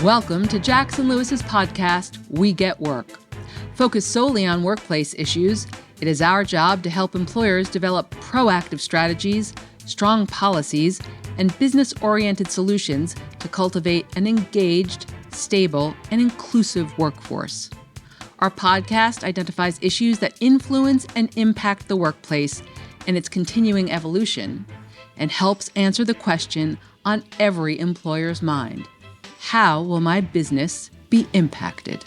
Welcome to Jackson Lewis's podcast, We Get Work. Focused solely on workplace issues, it is our job to help employers develop proactive strategies, strong policies, and business-oriented solutions to cultivate an engaged, stable, and inclusive workforce. Our podcast identifies issues that influence and impact the workplace and its continuing evolution, and helps answer the question on every employer's mind: how will my business be impacted?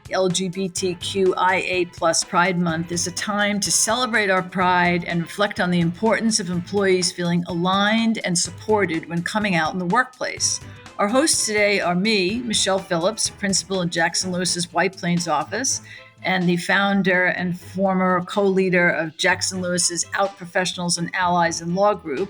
LGBTQIA Pride Month is a time to celebrate our pride and reflect on the importance of employees feeling aligned and supported when coming out in the workplace. Our hosts today are me, Michelle Phillips, principal in Jackson Lewis's White Plains office, and the founder and former co-leader of Jackson Lewis's Out Professionals and Allies in Law Group,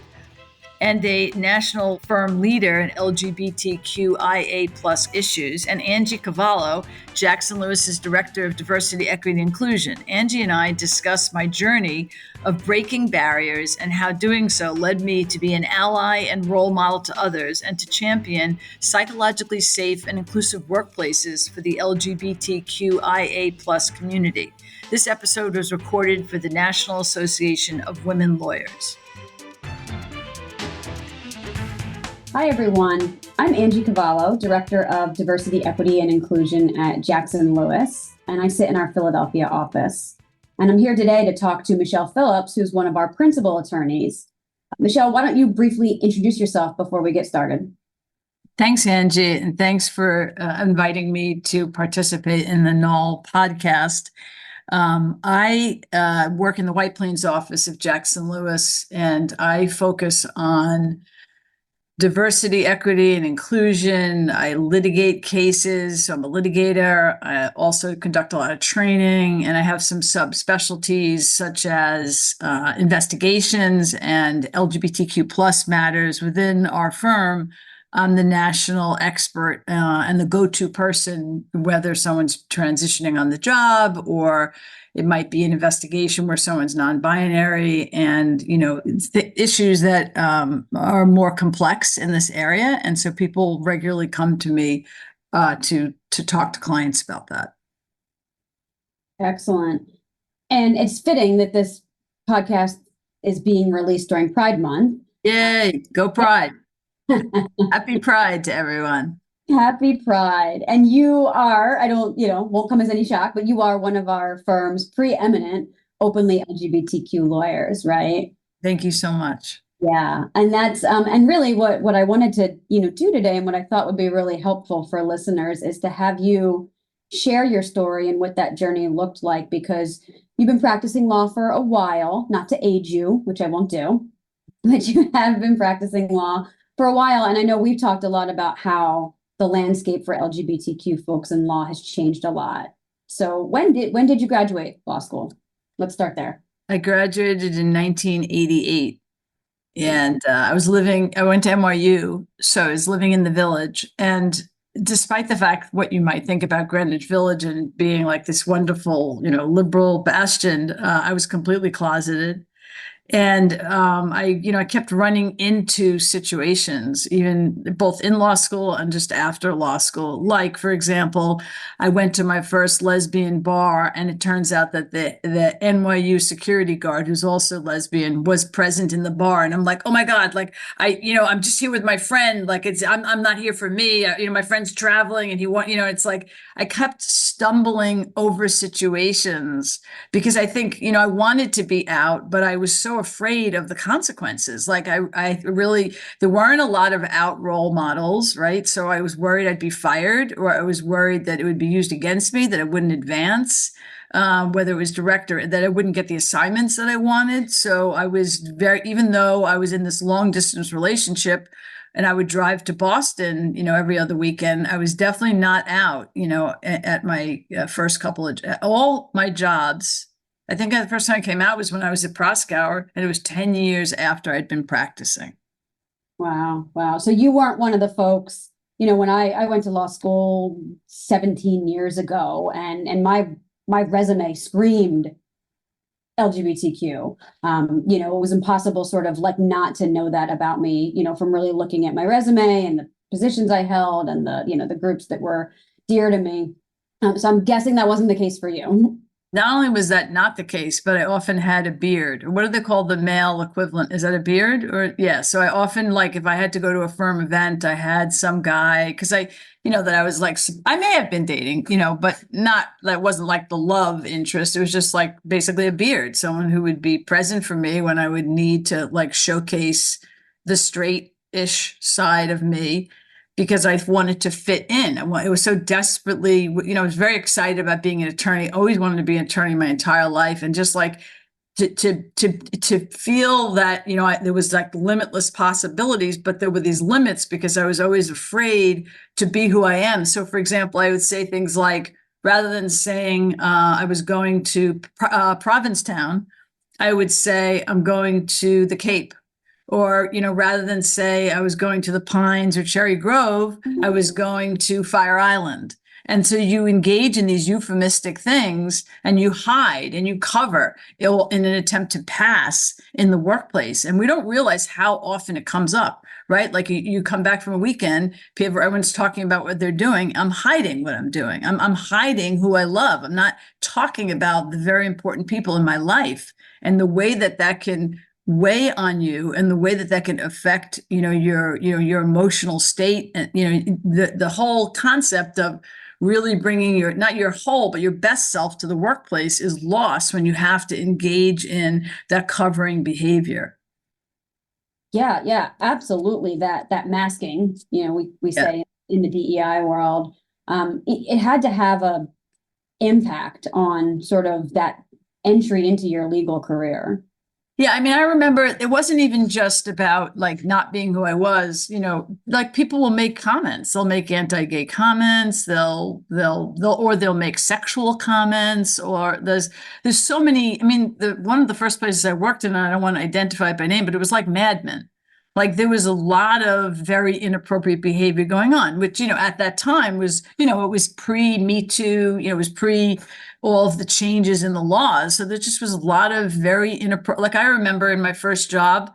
and a national firm leader in LGBTQIA issues, and Angie Cavallo, Jackson Lewis's Director of Diversity, Equity, and Inclusion. Angie and I discuss my journey of breaking barriers and how doing so led me to be an ally and role model to others and to champion psychologically safe and inclusive workplaces for the LGBTQIA community. This episode was recorded for the National Association of Women Lawyers. Hi, everyone. I'm Angie Cavallo, Director of Diversity, Equity, and Inclusion at Jackson Lewis, and I sit in our Philadelphia office. And I'm here today to talk to Michelle Phillips, who's one of our principal attorneys. Michelle, why don't you briefly introduce yourself before we get started? Thanks, Angie, and thanks for inviting me to participate in the NOL podcast. I work in the White Plains office of Jackson Lewis, and I focus on diversity, equity, and inclusion. I litigate cases, so I'm a litigator. I also conduct a lot of training, and I have some subspecialties such as investigations and LGBTQ matters within our firm. I'm the national expert and the go-to person, whether someone's transitioning on the job or it might be an investigation where someone's non-binary, and it's the issues that are more complex in this area. And so people regularly come to me to talk to clients about that. Excellent. And it's fitting that this podcast is being released during Pride Month. Yay, go Pride. Happy Pride to everyone. Happy Pride. And you are, won't come as any shock, but you are one of our firm's preeminent openly LGBTQ lawyers, right? Thank you so much. Yeah. And that's, and really what I wanted to, do today, and what I thought would be really helpful for listeners, is to have you share your story and what that journey looked like, because you've been practicing law for a while, not to age you, which I won't do, but you have been practicing law for a while. And I know we've talked a lot about how the landscape for LGBTQ folks in law has changed a lot. So when did you graduate law school? Let's start there. I graduated in 1988, and I went to NYU, so I was living in the Village. And despite the fact what you might think about Greenwich Village and being like this wonderful, liberal bastion, I was completely closeted. And I kept running into situations, even both in law school and just after law school. Like, for example, I went to my first lesbian bar, and it turns out that the NYU security guard, who's also lesbian, was present in the bar. And I'm like, oh my God, like I'm just here with my friend. Like I'm not here for me. My friend's traveling, and it's like I kept stumbling over situations because I think I wanted to be out, but I was so afraid of the consequences. Like I really, there weren't a lot of out role models, right? So I was worried I'd be fired, or I was worried that it would be used against me, that I wouldn't advance, whether it was director, that I wouldn't get the assignments that I wanted. So I was even though I was in this long distance relationship and I would drive to Boston, every other weekend, I was definitely not out, at my first couple of, all my jobs. I think the first time I came out was when I was at Proskauer, and it was 10 years after I'd been practicing. Wow. So you weren't one of the folks, when I went to law school 17 years ago, and my resume screamed LGBTQ. It was impossible sort of like not to know that about me, from really looking at my resume and positions I held and the groups that were dear to me. So I'm guessing that wasn't the case for you. Not only was that not the case, but I often had a beard. What do they call the male equivalent? Is that a beard? Or yeah. So I often, like, if I had to go to a firm event, I had some guy, because that I was like, I may have been dating, but not, that wasn't like the love interest. It was just like basically a beard, someone who would be present for me when I would need to like showcase the straight-ish side of me, because I wanted to fit in. It was so desperately, I was very excited about being an attorney, always wanted to be an attorney my entire life. And just like to feel that, there was like limitless possibilities, but there were these limits because I was always afraid to be who I am. So for example, I would say things like, rather than saying I was going to Provincetown, I would say I'm going to the Cape. Or, rather than say I was going to the Pines or Cherry Grove, I was going to Fire Island. And so you engage in these euphemistic things and you hide and you cover in an attempt to pass in the workplace. And we don't realize how often it comes up, right? Like you come back from a weekend, everyone's talking about what they're doing. I'm hiding what I'm doing. I'm hiding who I love. I'm not talking about the very important people in my life, and the way that can weigh on you, and the way that can affect your emotional state, and the whole concept of really bringing not your whole but your best self to the workplace is lost when you have to engage in that covering behavior. Yeah, absolutely. That masking, we say in the DEI world, it had to have a impact on sort of that entry into your legal career. Yeah, I mean, I remember it wasn't even just about like not being who I was, like people will make comments. They'll make anti-gay comments, they'll make sexual comments, or there's so many. I mean, one of the first places I worked in, I don't want to identify it by name, but it was like Mad Men. Like there was a lot of very inappropriate behavior going on, which, at that time was, it was pre-Me Too, it was pre all of the changes in the laws. So there just was a lot of very inappropriate. Like I remember in my first job,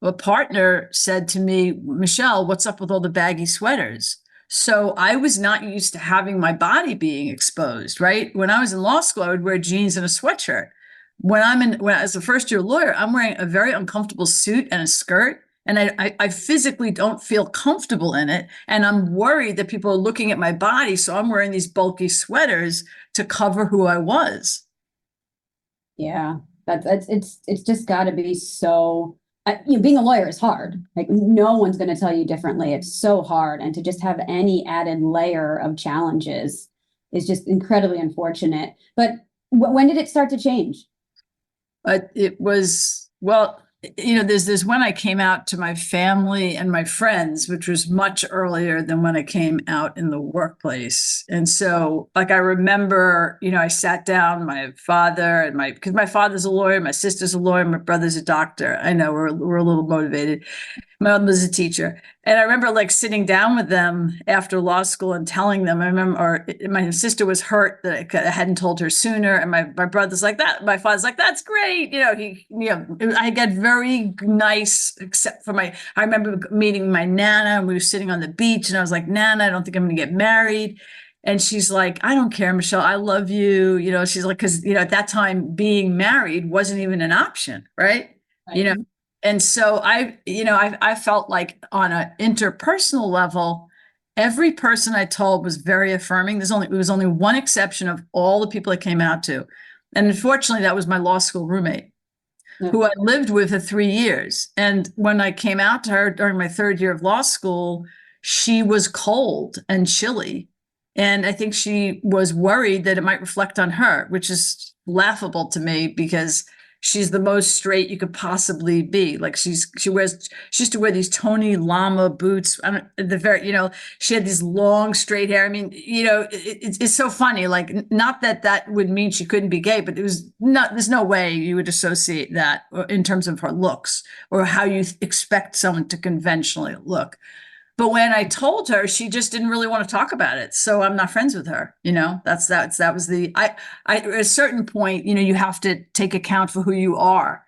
a partner said to me, Michelle, what's up with all the baggy sweaters? So I was not used to having my body being exposed, right? When I was in law school, I would wear jeans and a sweatshirt. When as a first year lawyer, I'm wearing a very uncomfortable suit and a skirt. And I physically don't feel comfortable in it. And I'm worried that people are looking at my body. So I'm wearing these bulky sweaters to cover who I was. Yeah, it's just got to be so, being a lawyer is hard. Like no one's going to tell you differently. It's so hard. And to just have any added layer of challenges is just incredibly unfortunate. But when did it start to change? It was, well, there's when I came out to my family and my friends, which was much earlier than when I came out in the workplace. And so like, I remember, I sat down, my father and because my father's a lawyer, my sister's a lawyer, my brother's a doctor. I know we're a little motivated. My mother's a teacher. And I remember like sitting down with them after law school and telling them, my sister was hurt that I hadn't told her sooner. And my brother's like that. My father's like, that's great. I got very nice, except for I remember meeting my Nana and we were sitting on the beach and I was like, Nana, I don't think I'm going to get married. And she's like, I don't care, Michelle, I love you. She's like, because, at that time being married wasn't even an option. Right. And so I felt like on an interpersonal level, every person I told was very affirming. It was only one exception of all the people I came out to. And unfortunately, that was my law school roommate, who I lived with for 3 years. And when I came out to her during my third year of law school, she was cold and chilly. And I think she was worried that it might reflect on her, which is laughable to me because she's the most straight you could possibly be. Like she used to wear these Tony Lama boots. She had these long straight hair. I mean, it's so funny. Like, not that would mean she couldn't be gay, but there's no way you would associate that in terms of her looks or how you expect someone to conventionally look. But when I told her, she just didn't really want to talk about it. So I'm not friends with her. That was at a certain point, you have to take account for who you are.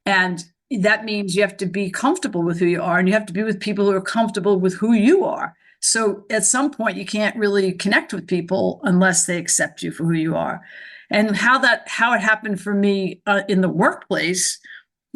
And that means you have to be comfortable with who you are, and you have to be with people who are comfortable with who you are. So at some point, you can't really connect with people unless they accept you for who you are. And how it happened for me in the workplace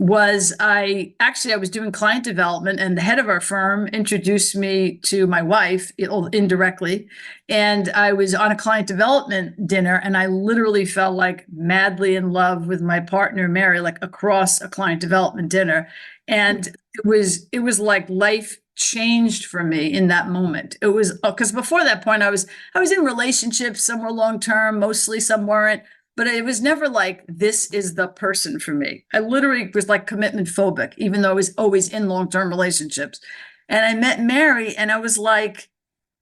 was I was doing client development, and the head of our firm introduced me to my wife indirectly. And I was on a client development dinner, and I literally fell like madly in love with my partner, Mary, like across a client development dinner. And it was like life changed for me in that moment. It was because before that point, I was in relationships, some were long term, mostly some weren't. But it was never like, this is the person for me. I literally was like commitment phobic, even though I was always in long-term relationships. And I met Mary, and I was like,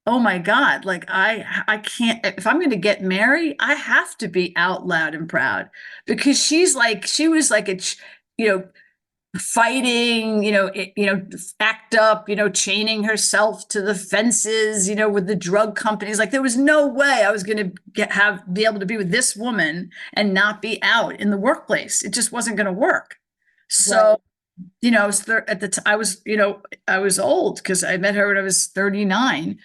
oh my God, like I can't, if I'm going to get married, I have to be out loud and proud, because she was like fighting, act up, chaining herself to the fences, with the drug companies. Like there was no way I was going to be able to be with this woman and not be out in the workplace. It just wasn't going to work. So, right. I was old because I met her when I was 39.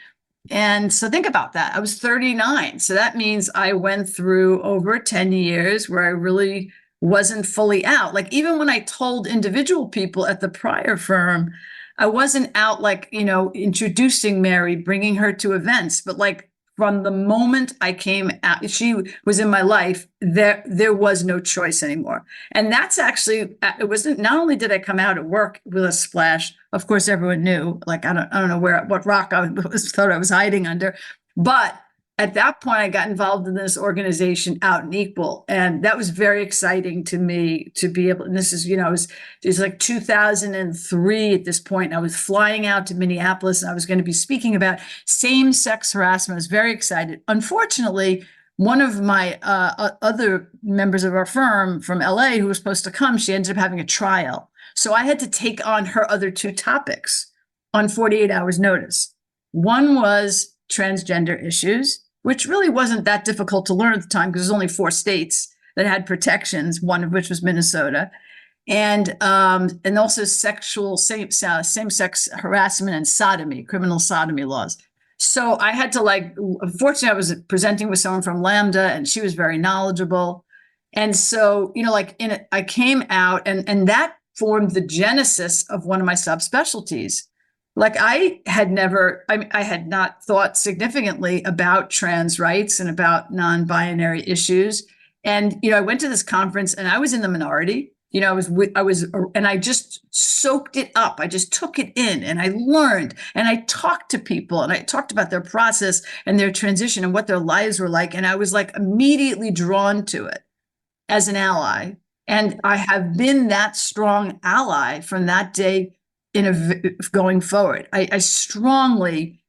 And so think about that. I was 39. So that means I went through over 10 years where I really wasn't fully out. Like even when I told individual people at the prior firm, I wasn't out like, introducing Mary, bringing her to events, but like from the moment I came out, she was in my life, there was no choice anymore. And that's actually, it wasn't, not only did I come out at work with a splash, of course, everyone knew, like, I don't know what rock thought I was hiding under, but at that point, I got involved in this organization, Out and Equal, and that was very exciting to me to be able. And this is, it was like 2003 at this point. I was flying out to Minneapolis, and I was going to be speaking about same-sex harassment. I was very excited. Unfortunately, one of my other members of our firm from LA, who was supposed to come, she ended up having a trial, so I had to take on her other two topics on 48 hours notice. One was transgender issues, which really wasn't that difficult to learn at the time because there's only 4 states that had protections, one of which was Minnesota, and also same-sex harassment and sodomy, criminal sodomy laws. So I had to unfortunately, I was presenting with someone from Lambda, and she was very knowledgeable. And so, I came out, and that formed the genesis of one of my subspecialties. Like I had not thought significantly about trans rights and about non-binary issues. And, I went to this conference, and I was in the minority, and I just soaked it up. I just took it in, and I learned, and I talked to people, and I talked about their process and their transition and what their lives were like. And I was like immediately drawn to it as an ally. And I have been that strong ally from that day going forward. I strongly,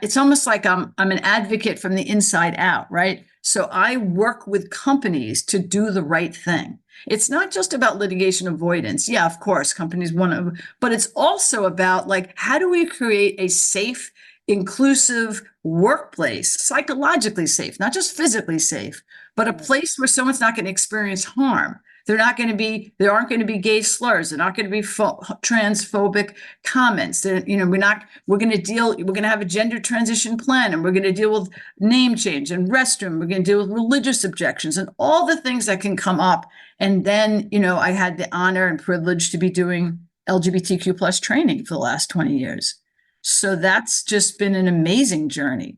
it's almost like I'm an advocate from the inside out, right? So I work with companies to do the right thing. It's not just about litigation avoidance. Yeah, of course, companies want to, but it's also about how do we create a safe, inclusive workplace, psychologically safe, not just physically safe, but a place where someone's not going to experience harm. There aren't going to be gay slurs. There aren't going to be transphobic comments. We're going to have a gender transition plan, and we're going to deal with name change and restroom. We're going to deal with religious objections and all the things that can come up. And then, I had the honor and privilege to be doing LGBTQ plus training for the last 20 years. So that's just been an amazing journey.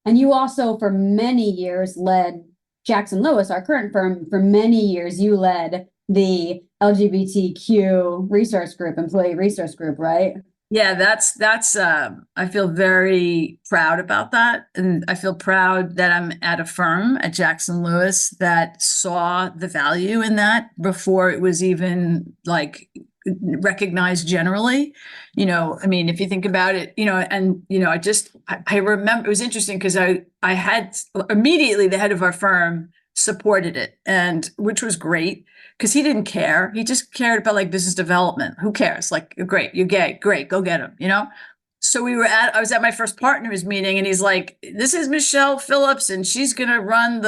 And you also, for many years, led Jackson Lewis, our current firm. For many years, you led the LGBTQ resource group, employee resource group, right? Yeah, that's I feel very proud about that. And I feel proud that I'm at a firm at Jackson Lewis that saw the value in that before it was even recognized generally. If you think about it, I remember it was interesting because I had immediately the head of our firm supported it, and which was great because he didn't care. He just cared about business development. Who cares? Great, you're gay. Great, go get him, So I was at my first partners meeting, and he's like, "This is Michelle Phillips, and she's gonna run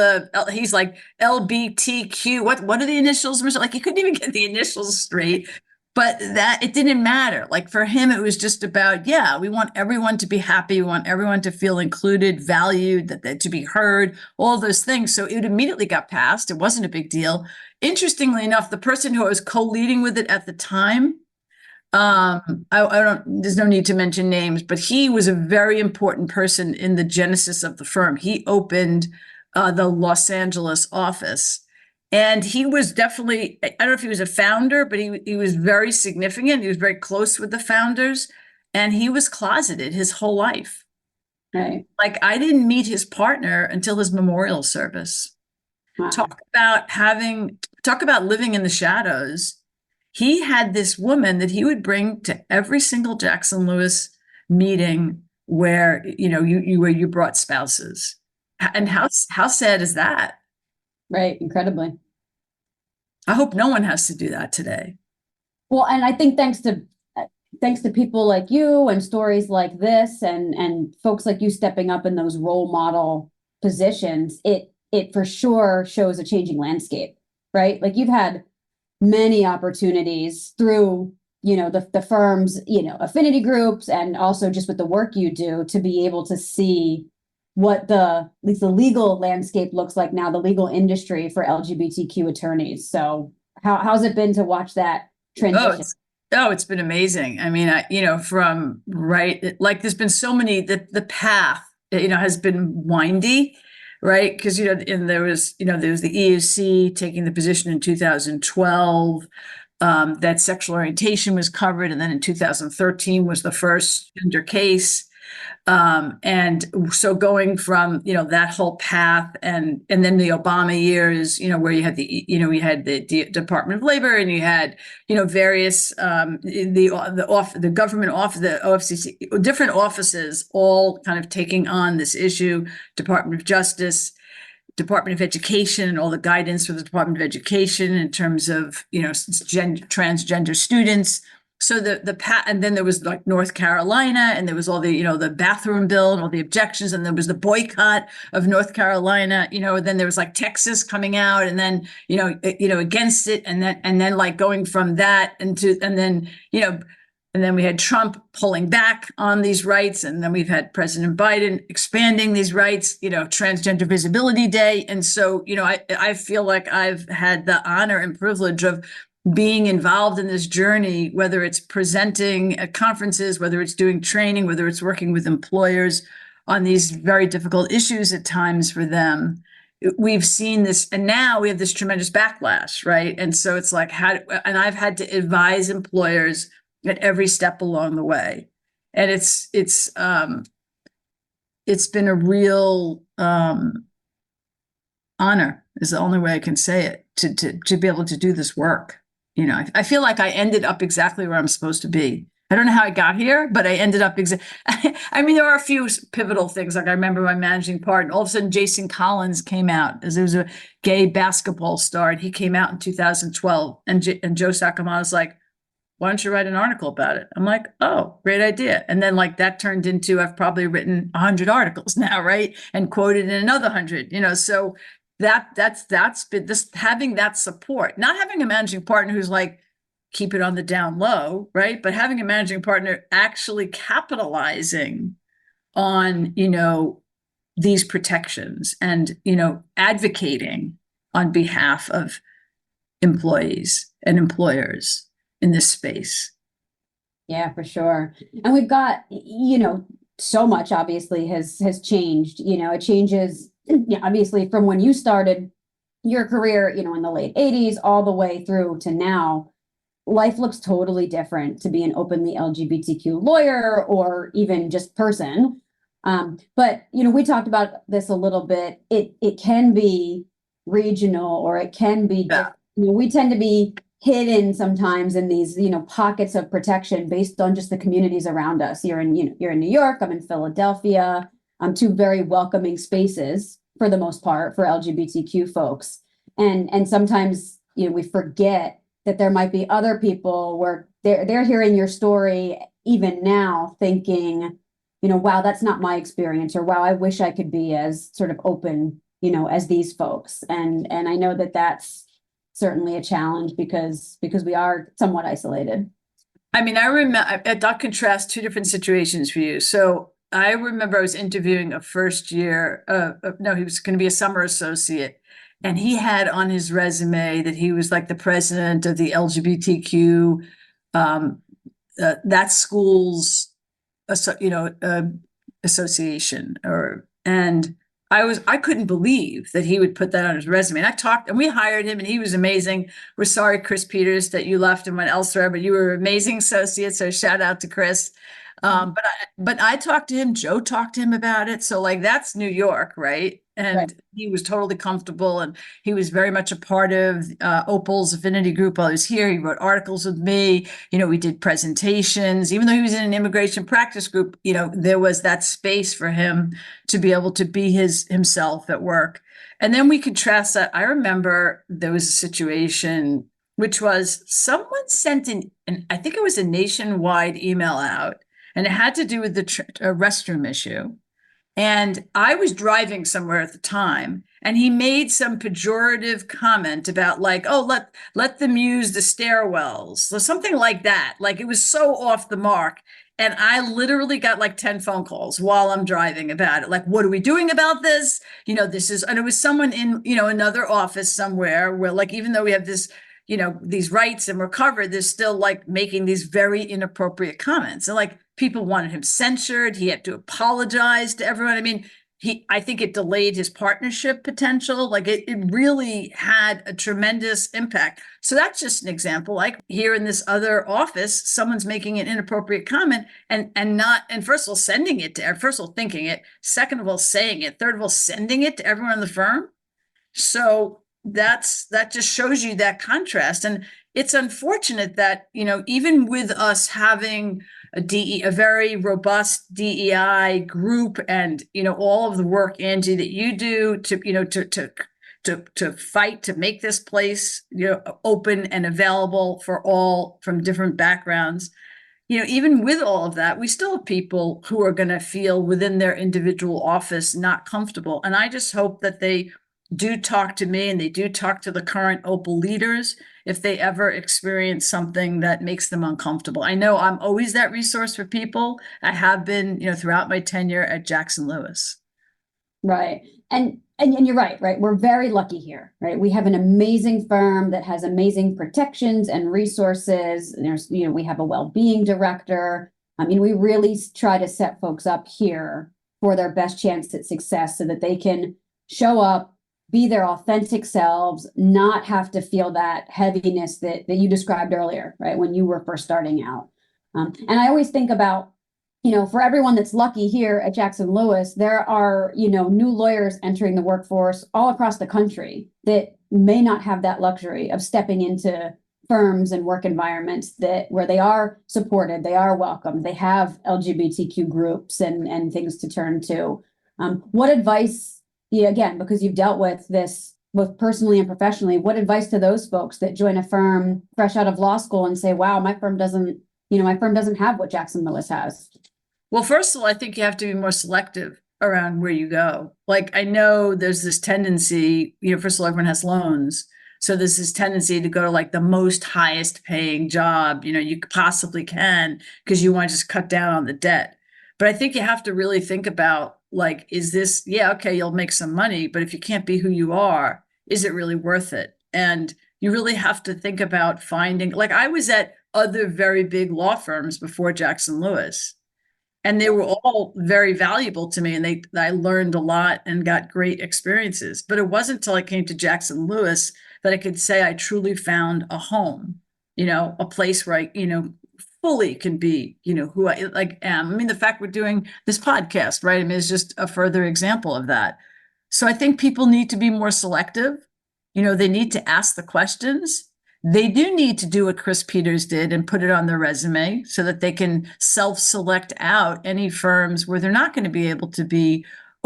he's like LBTQ. What are the initials, Michelle?" Like, he couldn't even get the initials straight. But that it didn't matter. Like, for him, it was just about, yeah, we want everyone to be happy. We want everyone to feel included, valued, that to be heard, all those things. So it immediately got passed. It wasn't a big deal. Interestingly enough, the person who was co-leading with it at the time, I don't, there's no need to mention names, but he was a very important person in the genesis of the firm. He opened the Los Angeles office. And he was definitely, I don't know if he was a founder, but he was very significant. He was very close with the founders, and he was closeted his whole life. Right. Like, I didn't meet his partner until his memorial service. Wow. Talk about living in the shadows. He had this woman that he would bring to every single Jackson Lewis meeting where, where you brought spouses. And how sad is that? Right. Incredibly. I hope no one has to do that today. Well, and I think thanks to people like you and stories like this and folks like you stepping up in those role model positions, it for sure shows a changing landscape, right? Like, you've had many opportunities through, the firm's, affinity groups, and also just with the work you do, to be able to see what at least the legal landscape looks like now, the legal industry for LGBTQ attorneys. So how's it been to watch that transition? It's been amazing. I mean, there's been so many, the path, has been windy, right? Because, and there was the EEOC taking the position in 2012, that sexual orientation was covered. And then in 2013 was the first gender case. And so going from, that whole path and then the Obama years, where you had the Department of Labor, and you had, various, the government office, the OFCC, different offices, all kind of taking on this issue, Department of Justice, Department of Education, and all the guidance for the Department of Education in terms of, transgender students. So and then there was like North Carolina, and there was all the, the bathroom bill and all the objections, and there was the boycott of North Carolina, then there was like Texas coming out, and then, against it. And then like going from that and then we had Trump pulling back on these rights. And then we've had President Biden expanding these rights, Transgender Visibility Day. And so, I feel like I've had the honor and privilege of being involved in this journey, whether it's presenting at conferences, whether it's doing training, whether it's working with employers on these very difficult issues at times for them. We've seen this, and now we have this tremendous backlash, right? And so it's like, and I've had to advise employers at every step along the way. And it's been a real honor, is the only way I can say it, to be able to do this work. I feel like I ended up exactly where I'm supposed to be. I don't know how I got here, but I ended up I mean, there are a few pivotal things. Like, I remember my managing partner, all of a sudden Jason Collins came out, as there was a gay basketball star, and he came out in 2012. And Joe Sacama's like, "Why don't you write an article about it?" I'm like, "Oh, great idea." And then like that turned into, I've probably written 100 articles now, right? And quoted in another 100, so that's been this, having that support, not having a managing partner who's like, keep it on the down low, right? But having a managing partner actually capitalizing on, these protections and, advocating on behalf of employees and employers in this space. Yeah, for sure. And we've got, so much obviously has changed. It changes, obviously, from when you started your career, in the late 80s all the way through to now. Life looks totally different to be an openly LGBTQ lawyer or even just person. But we talked about this a little bit. It can be regional, or it can be different. We tend to be hidden sometimes in these, pockets of protection based on just the communities around us. You're in New York, I'm in Philadelphia, two very welcoming spaces for the most part for LGBTQ folks. And sometimes, we forget that there might be other people where they're hearing your story, even now thinking, wow, that's not my experience, or wow, I wish I could be as sort of open, as these folks. And I know that that's certainly a challenge because we are somewhat isolated. I mean, I remember, I'll contrast two different situations for you. So I remember I was interviewing a first year, no, he was going to be a summer associate. And he had on his resume that he was like the president of the LGBTQ, that school's, association, and I couldn't believe that he would put that on his resume. And we hired him, and he was amazing. We're sorry, Chris Peters, that you left and went elsewhere, but you were an amazing associate. So shout out to Chris. But I talked to him, Joe talked to him about it. So like, that's New York, right? And Right. he was totally comfortable, and he was very much a part of Opal's affinity group while he was here. He wrote articles with me. We did presentations. Even though he was in an immigration practice group, there was that space for him to be able to be himself at work. And then we contrast that. I remember there was a situation which was someone sent I think it was a nationwide email out, and it had to do with the restroom issue. And I was driving somewhere at the time, and he made some pejorative comment about like, oh, let them use the stairwells, so something like that. Like, it was so off the mark. And I literally got like 10 phone calls while I'm driving about it. Like, what are we doing about this? This is, and it was someone in, another office somewhere where, like, even though we have this, these rights and we're covered, they're still like making these very inappropriate comments. And like, people wanted him censured. He had to apologize to everyone. I mean, I think it delayed his partnership potential. Like, it really had a tremendous impact. So that's just an example. Like, here in this other office, someone's making an inappropriate comment and first of all, sending it to, first of all, thinking it, second of all, saying it, third of all, sending it to everyone in the firm. So that just shows you that contrast. And it's unfortunate that, even with us having a very robust DEI group, and all of the work, Angie, that you do to fight to make this place open and available for all from different backgrounds. Even with all of that, we still have people who are going to feel within their individual office not comfortable. And I just hope that they do talk to me, and they do talk to the current Opal leaders if they ever experience something that makes them uncomfortable. I know I'm always that resource for people. I have been, throughout my tenure at Jackson Lewis. Right. And you're right. We're very lucky here, right? We have an amazing firm that has amazing protections and resources. And there's, we have a well-being director. I mean, we really try to set folks up here for their best chance at success so that they can show up, be their authentic selves, not have to feel that heaviness that you described earlier, right? When you were first starting out. And I always think about, for everyone that's lucky here at Jackson Lewis, there are, new lawyers entering the workforce all across the country that may not have that luxury of stepping into firms and work environments where they are supported, they are welcome, they have LGBTQ groups and things to turn to. What advice, again, because you've dealt with this both personally and professionally, what advice to those folks that join a firm fresh out of law school and say, wow, my firm doesn't have what Jackson Lewis has? Well, first of all, I think you have to be more selective around where you go. Like, I know there's this tendency, first of all, everyone has loans. So there's this tendency to go to like the most highest paying job, you possibly can, because you want to just cut down on the debt. But I think you have to really think about, like, is this, okay, you'll make some money, but if you can't be who you are, is it really worth it? And you really have to think about finding, like, I was at other very big law firms before Jackson Lewis, and they were all very valuable to me, and I learned a lot and got great experiences. But it wasn't until I came to Jackson Lewis that I could say I truly found a home, a place where I, fully can be, who I am. I mean, the fact we're doing this podcast, right? I mean, it's just a further example of that. So I think people need to be more selective. They need to ask the questions. They do need to do what Chris Peters did and put it on their resume so that they can self-select out any firms where they're not going to be able to be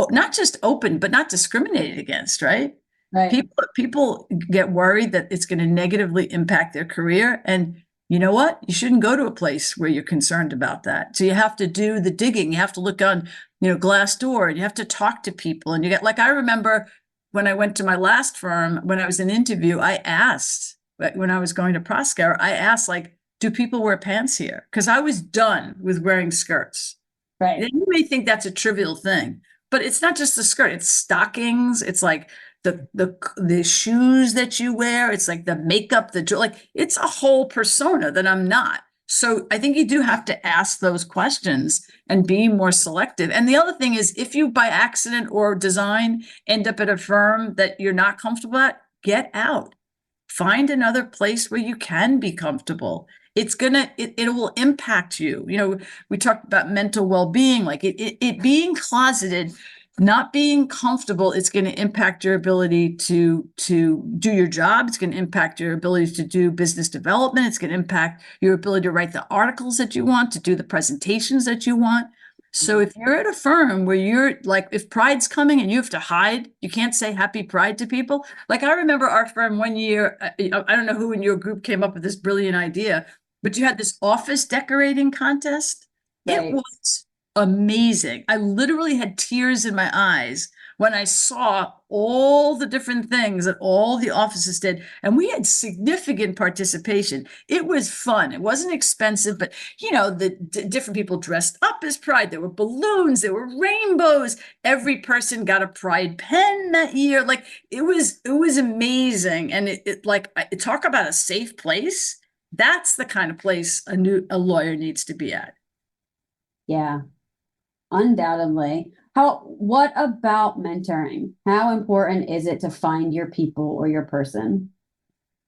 not just open, but not discriminated against, right? Right. People get worried that it's going to negatively impact their career. And you know what? You shouldn't go to a place where you're concerned about that. So you have to do the digging. You have to look on, Glassdoor, and you have to talk to people. And you get, like, I remember when I went to my last firm, when I was in interview, I asked, when I was going to Proscour, I asked, like, do people wear pants here? Because I was done with wearing skirts. Right. And you may think that's a trivial thing, but it's not just the skirt, it's stockings, it's like the shoes that you wear, it's like the makeup, like it's a whole persona that I'm not. So I think you do have to ask those questions and be more selective. And the other thing is, if you by accident or design end up at a firm that you're not comfortable at, get out. Find another place where you can be comfortable. It will impact you. We talked about mental well-being, like it being closeted, not being comfortable. It's going to impact your ability to do your job. It's going to impact your ability to do business development. It's going to impact your ability to write the articles that you want, to do the presentations that you want. So if you're at a firm where you're like, if Pride's coming and you have to hide, you can't say Happy Pride to people. Like, I remember our firm one year, I don't know who in your group came up with this brilliant idea, but you had this office decorating contest. Right. It was amazing. I literally had tears in my eyes when I saw all the different things that all the offices did, and we had significant participation. It was fun. It wasn't expensive, but the different people dressed up as Pride. There were balloons, there were rainbows. Every person got a Pride pen that year. Like, it was amazing. And talk about a safe place. That's the kind of place a lawyer needs to be at. Yeah, undoubtedly. What about mentoring? How important is it to find your people or your person?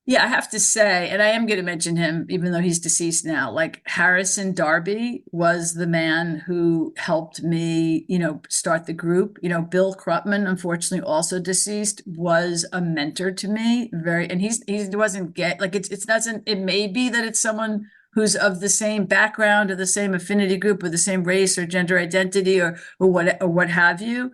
Yeah, I have to say, and I am going to mention him, even though he's deceased now, like Harrison Darby was the man who helped me, start the group. Bill Krupman, unfortunately also deceased, was a mentor to me. And he wasn't gay. Like, it may be that it's someone who's of the same background or the same affinity group or the same race or gender identity or what have you.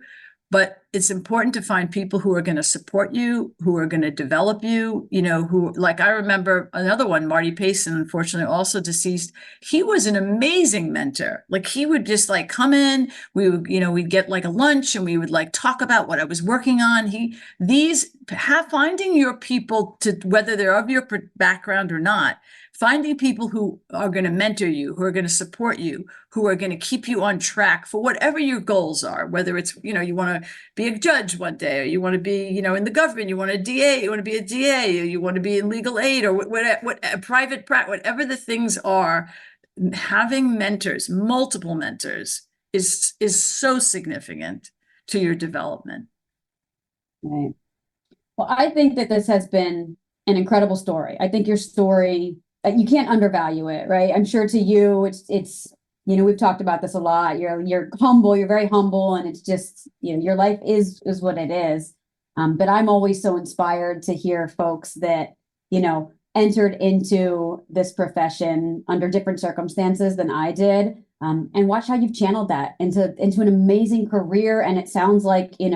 But it's important to find people who are going to support you, who are going to develop you, who, like, I remember another one, Marty Payson, unfortunately also deceased. He was an amazing mentor. Like, he would just like come in, we'd get like a lunch and we would like talk about what I was working on. Finding your people, to whether they're of your background or not, finding people who are going to mentor you, who are going to support you, who are going to keep you on track for whatever your goals are, whether it's, you want to be a judge one day, or you want to be, in the government, you want a DA, you want to be a DA, or you want to be in legal aid, or what private practice, whatever the things are. Having mentors, multiple mentors, is so significant to your development. Right. Well, I think that this has been an incredible story. I think your story, you can't undervalue it, right? I'm sure to you, it's we've talked about this a lot. You're humble, you're very humble, and it's just, your life is what it is. But I'm always so inspired to hear folks that, entered into this profession under different circumstances than I did. And watch how you've channeled that into an amazing career. And it sounds like, an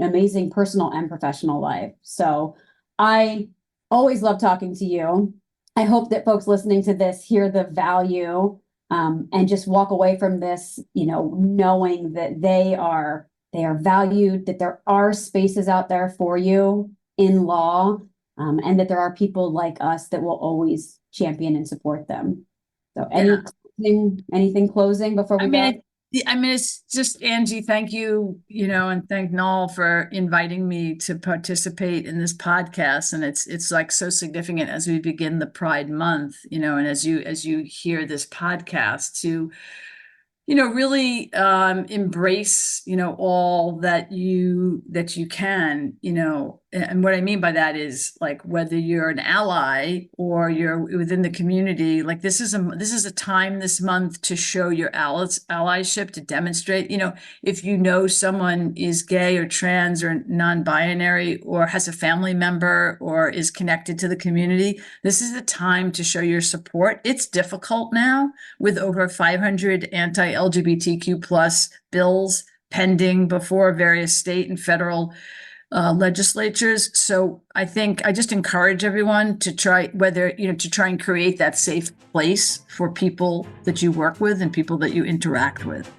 amazing personal and professional life. So I always love talking to you. I hope that folks listening to this hear the value, and just walk away from this, knowing that they are valued, that there are spaces out there for you in law, and that there are people like us that will always champion and support them. So anything closing before we go? It's just, Angie, thank you, and thank Noel for inviting me to participate in this podcast. And it's like so significant as we begin the Pride Month, and as you hear this podcast, to really embrace all that you can, and what I mean by that is, like, whether you're an ally or you're within the community, like, this is a time this month to show your allyship, to demonstrate, if someone is gay or trans or non-binary or has a family member or is connected to the community, this is the time to show your support. It's difficult now with over 500 anti-LGBTQ plus bills pending before various state and federal legislatures. So I think I just encourage everyone to try to try and create that safe place for people that you work with and people that you interact with.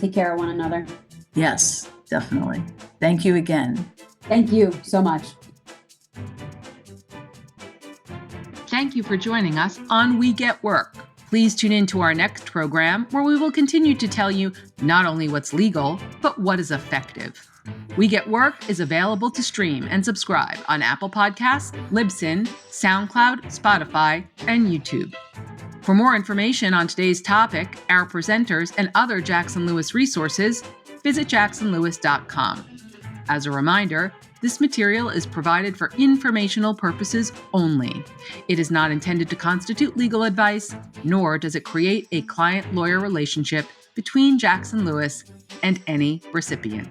Take care of one another. Yes, definitely. Thank you again. Thank you so much. Thank you for joining us on We Get Work. Please tune in to our next program where we will continue to tell you not only what's legal, but what is effective. We Get Work is available to stream and subscribe on Apple Podcasts, Libsyn, SoundCloud, Spotify, and YouTube. For more information on today's topic, our presenters, and other Jackson Lewis resources, visit jacksonlewis.com. As a reminder, this material is provided for informational purposes only. It is not intended to constitute legal advice, nor does it create a client-lawyer relationship between Jackson Lewis and any recipient.